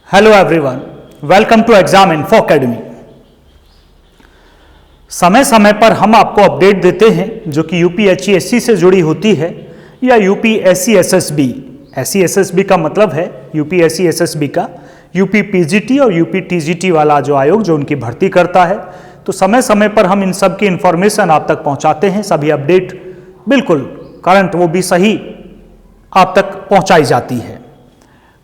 Hello everyone, welcome to exam info academy. समय समय पर हम आपको अपडेट देते हैं जो कि यूपीएससी से जुड़ी होती है या यूपीएससी एसएसबी। एसएसबी का मतलब है यूपीएससी एसएसबी का यूपी पीजीटी और यूपी टीजीटी वाला जो आयोग जो उनकी भर्ती करता है। तो समय समय पर हम इन सब की इंफॉर्मेशन आप तक पहुंचाते हैं। सभी अपडेट बिल्कुल करंट वो भी सही आप तक पहुंचाई जाती है।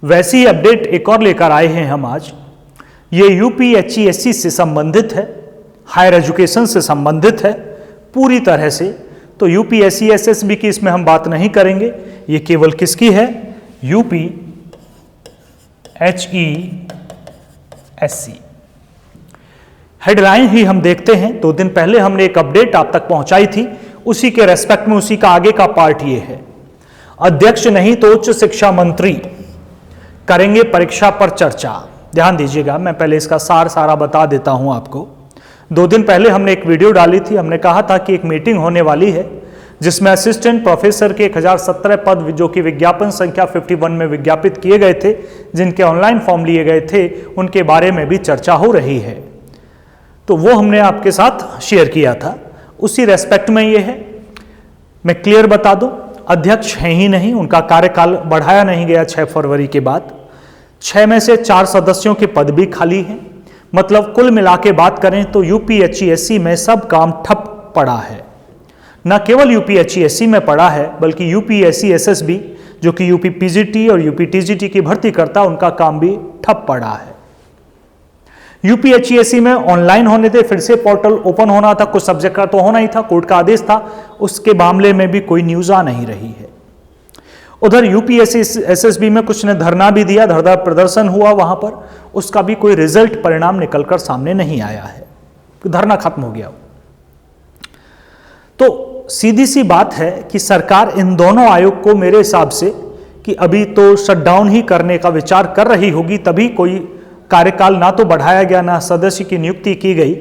वैसी ही अपडेट एक और लेकर आए हैं हम आज। ये यूपीएससी से संबंधित है, हायर एजुकेशन से संबंधित है पूरी तरह से। तो यूपीएससी एसएसबी की इसमें हम बात नहीं करेंगे, ये केवल किसकी है, यूपीएचईएससी। हेडलाइन ही हम देखते हैं। 2 दिन पहले हमने एक अपडेट आप तक पहुंचाई थी, उसी के रेस्पेक्ट में उसी का आगे का पार्ट ये है। अध्यक्ष नहीं तो उच्च शिक्षा मंत्री करेंगे परीक्षा पर चर्चा। ध्यान दीजिएगा, मैं पहले इसका सारा बता देता हूं आपको। 2 दिन पहले हमने एक वीडियो डाली थी। हमने कहा था कि एक मीटिंग होने वाली है जिसमें असिस्टेंट प्रोफेसर के 1017 पद जो कि विज्ञापन संख्या 51 में विज्ञापित किए गए थे, जिनके ऑनलाइन फॉर्म लिए गए थे, उनके बारे में भी चर्चा हो रही है। तो वो हमने आपके साथ शेयर किया था। उसी रेस्पेक्ट में ये है, मैं क्लियर बता दूं, अध्यक्ष हैं ही नहीं, उनका कार्यकाल बढ़ाया नहीं गया 6 फरवरी के बाद। 6 में से 4 सदस्यों के पद भी खाली हैं। मतलब कुल मिला के बात करें तो यूपीएचईएससी में सब काम ठप पड़ा है। न केवल यूपीएचईएससी में पड़ा है बल्कि यूपीएससी एसएसबी जो कि यूपी पीजीटी और यूपी टीजीटी की भर्ती करता, उनका काम भी ठप पड़ा है। यूपीएचईएससी में ऑनलाइन होने थे, फिर से पोर्टल ओपन होना था, कुछ सब्जेक्ट का तो होना ही था, कोर्ट का आदेश था, उसके मामले में भी कोई न्यूज आ नहीं रही है। उधर यूपीएससी एसएसबी में कुछ ने धरना भी दिया, धरना प्रदर्शन हुआ वहां पर, उसका भी कोई रिजल्ट परिणाम निकलकर सामने नहीं आया है, धरना खत्म हो गया। तो सीधी सी बात है कि सरकार इन दोनों आयोग को मेरे हिसाब से कि अभी तो शटडाउन ही करने का विचार कर रही होगी, तभी कोई कार्यकाल ना तो बढ़ाया गया ना सदस्य की नियुक्ति की गई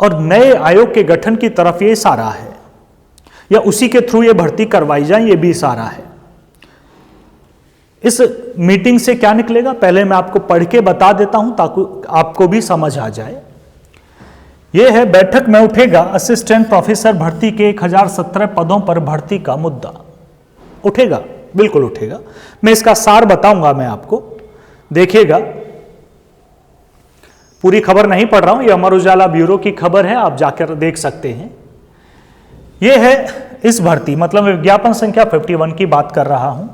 और नए आयोग के गठन की तरफ ये इशारा है या उसी के थ्रू ये भर्ती करवाई जाए, ये भी इशारा है। इस मीटिंग से क्या निकलेगा पहले मैं आपको पढ़ के बता देता हूं ताकि आपको भी समझ आ जाए। यह है, बैठक में उठेगा असिस्टेंट प्रोफेसर भर्ती के 1017 पदों पर भर्ती का मुद्दा। उठेगा, बिल्कुल उठेगा। मैं इसका सार बताऊंगा मैं आपको, देखिएगा। पूरी खबर नहीं पढ़ रहा हूं, ये अमर उजाला ब्यूरो की खबर है, आप जाकर देख सकते हैं। यह है इस भर्ती, मतलब विज्ञापन संख्या 51 की बात कर रहा हूं।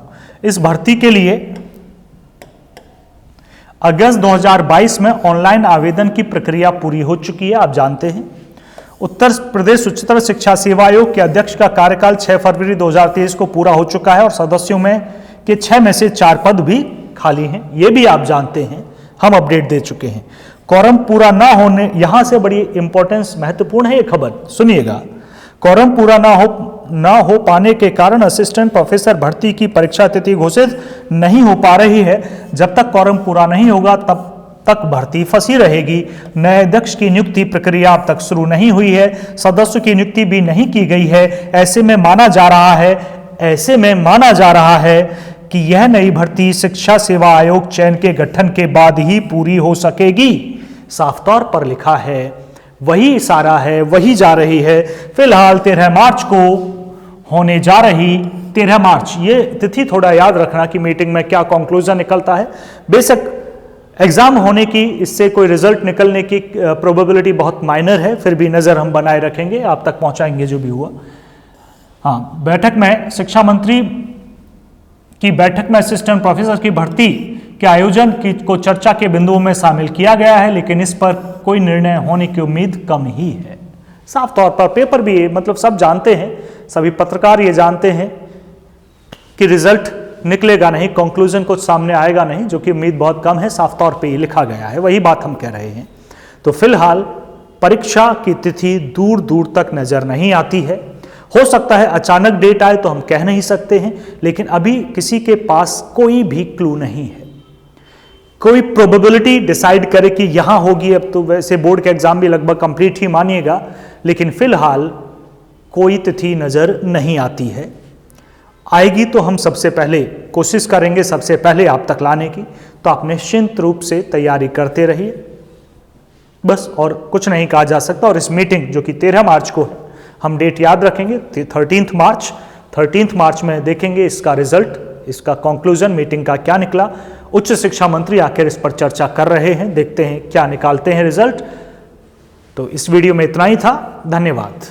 इस भर्ती के लिए अगस्त 2022 में ऑनलाइन आवेदन की प्रक्रिया पूरी हो चुकी है, आप जानते हैं। उत्तर प्रदेश उच्चतर शिक्षा सेवा आयोग के अध्यक्ष का कार्यकाल 6 फरवरी 2023 को पूरा हो चुका है और सदस्यों में के 6 में से 4 पद भी खाली हैं, ये भी आप जानते हैं, हम अपडेट दे चुके हैं। क्वारम पूरा ना होने, यहां से बड़ी इंपॉर्टेंस महत्वपूर्ण है ये खबर, सुनिएगा। क्वारम पूरा ना हो पाने के कारण असिस्टेंट प्रोफेसर भर्ती की परीक्षा तिथि घोषित नहीं हो पा रही है। जब तक क्वारम पूरा नहीं होगा तब तक भर्ती फंसी रहेगी। नए अध्यक्ष की नियुक्ति प्रक्रिया अब तक शुरू नहीं हुई है, सदस्यों की नियुक्ति भी नहीं की गई है। ऐसे में माना जा रहा है कि यह नई भर्ती शिक्षा सेवा आयोग चयन के गठन के बाद ही पूरी हो सकेगी। साफ तौर पर लिखा है, वही इशारा है, वही जा रही है। फिलहाल 13 मार्च को होने जा रही, 13 मार्च ये तिथि थोड़ा याद रखना कि मीटिंग में क्या कंक्लूजन निकलता है। बेशक एग्जाम होने की, इससे कोई रिजल्ट निकलने की प्रोबेबिलिटी बहुत माइनर है, फिर भी नजर हम बनाए रखेंगे, आप तक पहुंचाएंगे जो भी हुआ। हाँ, बैठक में शिक्षा मंत्री की बैठक में असिस्टेंट प्रोफेसर की भर्ती के आयोजन को चर्चा के बिंदुओं में शामिल किया गया है, लेकिन इस पर कोई निर्णय होने की उम्मीद कम ही है। साफ तौर पर पेपर भी, मतलब सब जानते हैं, सभी पत्रकार ये जानते हैं कि रिजल्ट निकलेगा नहीं, कंक्लूजन कुछ सामने आएगा नहीं, जो कि उम्मीद बहुत कम है। साफ तौर पे ये लिखा गया है, वही बात हम कह रहे हैं। तो फिलहाल परीक्षा की तिथि दूर दूर तक नजर नहीं आती है। हो सकता है अचानक डेट आए तो हम कह नहीं सकते हैं, लेकिन अभी किसी के पास कोई भी क्लू नहीं है, कोई प्रोबेबिलिटी डिसाइड करे कि यहां होगी। अब तो वैसे बोर्ड के एग्जाम भी लगभग कंप्लीट ही मानिएगा, लेकिन फिलहाल कोई तिथि नजर नहीं आती है। आएगी तो हम सबसे पहले कोशिश करेंगे सबसे पहले आप तक लाने की। तो आप निश्चिंत रूप से तैयारी करते रहिए, बस और कुछ नहीं कहा जा सकता। और इस मीटिंग जो कि 13 मार्च को है, हम डेट याद रखेंगे 13 मार्च में देखेंगे इसका रिजल्ट, इसका कंक्लूजन मीटिंग का क्या निकला। उच्च शिक्षा मंत्री आखिर इस पर चर्चा कर रहे हैं, देखते हैं क्या निकालते हैं रिजल्ट। तो इस वीडियो में इतना ही था, धन्यवाद।